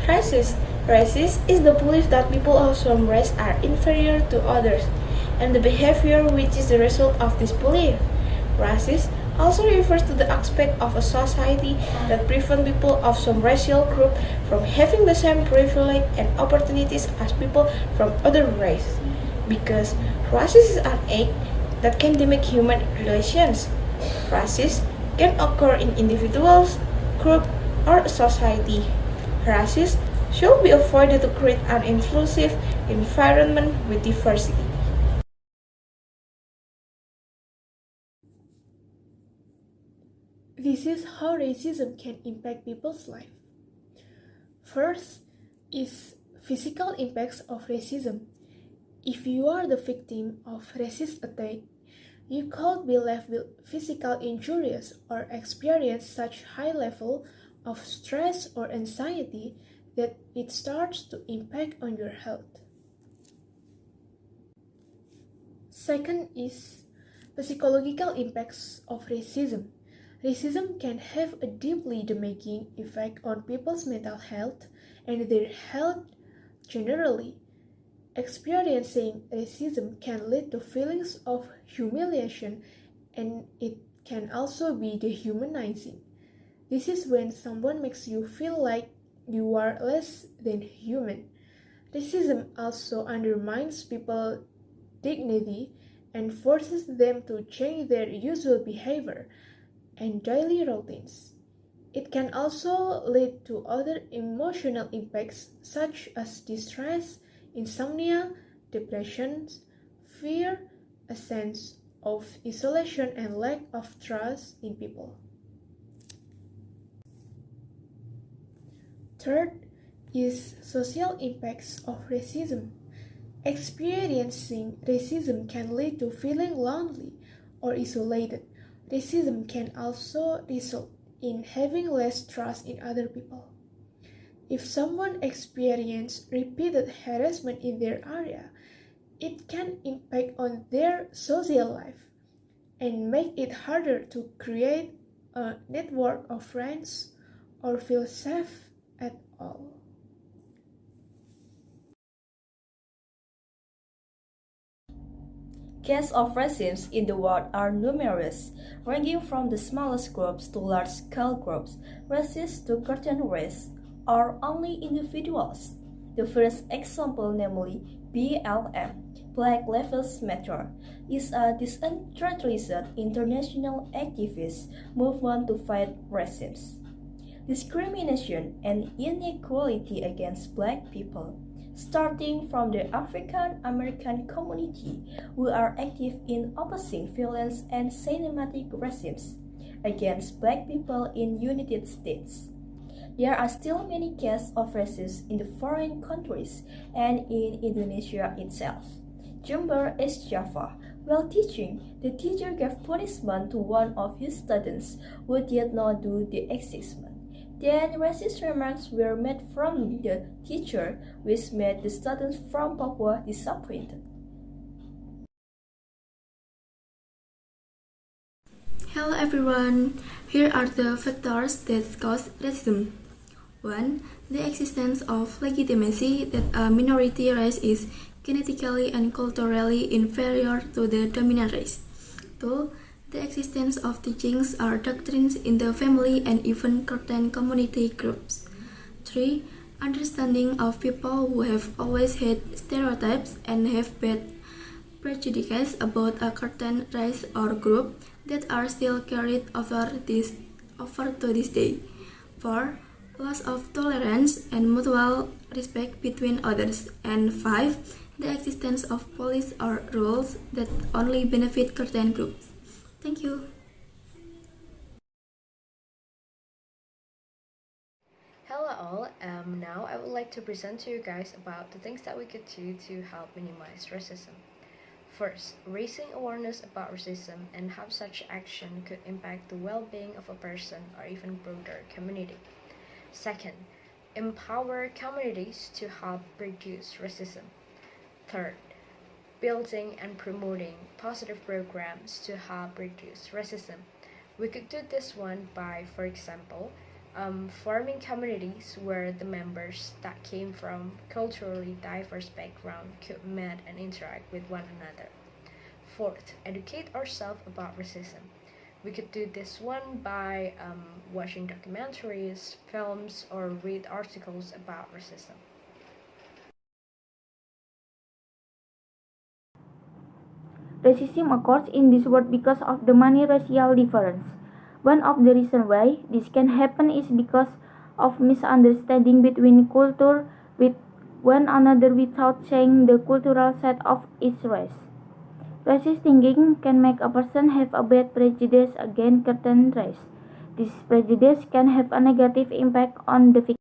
Racist. Racist is the belief that people of some race are inferior to others, and the behavior which is the result of this belief. Racist also refers to the aspect of a society that prevents people of some racial group from having the same privilege and opportunities as people from other races. Because racism is an act that can damage human relations. Racism can occur in individuals, groups, or a society. Racism should be avoided to create an inclusive environment with diversity. This is how racism can impact people's life. First is physical impacts of racism. If you are the victim of racist attack, you could be left with physical injuries or experience such high level of stress or anxiety that it starts to impact on your health. Second is psychological impacts of racism. Racism can have a deeply damaging effect on people's mental health and their health generally. Experiencing racism can lead to feelings of humiliation and it can also be dehumanizing. This is when someone makes you feel like you are less than human. Racism also undermines people's dignity and forces them to change their usual behavior and daily routines. It can also lead to other emotional impacts such as distress, insomnia, depression, fear, a sense of isolation, and lack of trust in people. Third is social impacts of racism. Experiencing racism can lead to feeling lonely or isolated. Racism can also result in having less trust in other people. If someone experiences repeated harassment in their area, it can impact on their social life and make it harder to create a network of friends or feel safe at all. Cases of racism in the world are numerous, ranging from the smallest groups to large-scale groups. Racists to certain races are only individuals. The first example, namely BLM, Black Lives Matter, is a disinterested international activist movement to fight racism, discrimination, and inequality against Black people, starting from the African American community, who are active in opposing violence and systematic racism against Black people in United States. There are still many cases of racism in the foreign countries and in Indonesia itself. Jember, East Java. While teaching, the teacher gave punishment to one of his students who did not do the exercise. Then racist remarks were made from the teacher, which made the students from Papua disappointed. Hello everyone, here are the factors that cause racism. 1. The existence of legitimacy that a minority race is genetically and culturally inferior to the dominant race. 2. The existence of teachings or doctrines in the family and even certain community groups. 3. Understanding of people who have always had stereotypes and have bad prejudices about a certain race or group that are still carried over to this day. 4. Loss of tolerance and mutual respect between others. And 5. The existence of policies or rules that only benefit certain groups. Thank you. Hello all, now I would like to present to you guys about the things that we could do to help minimize racism. First, raising awareness about racism and how such action could impact the well-being of a person or even broader community. Second, empower communities to help reduce racism. Third, building and promoting positive programs to help reduce racism. We could do this one by, for example, forming communities where the members that came from culturally diverse backgrounds could meet and interact with one another. Fourth, educate ourselves about racism. We could do this one by watching documentaries, films, or read articles about racism. Racism occurs in this world because of the many racial differences. One of the reasons why this can happen is because of misunderstanding between culture with one another without seeing the cultural side of each race. Racist thinking can make a person have a bad prejudice against certain race. This prejudice can have a negative impact on the victim.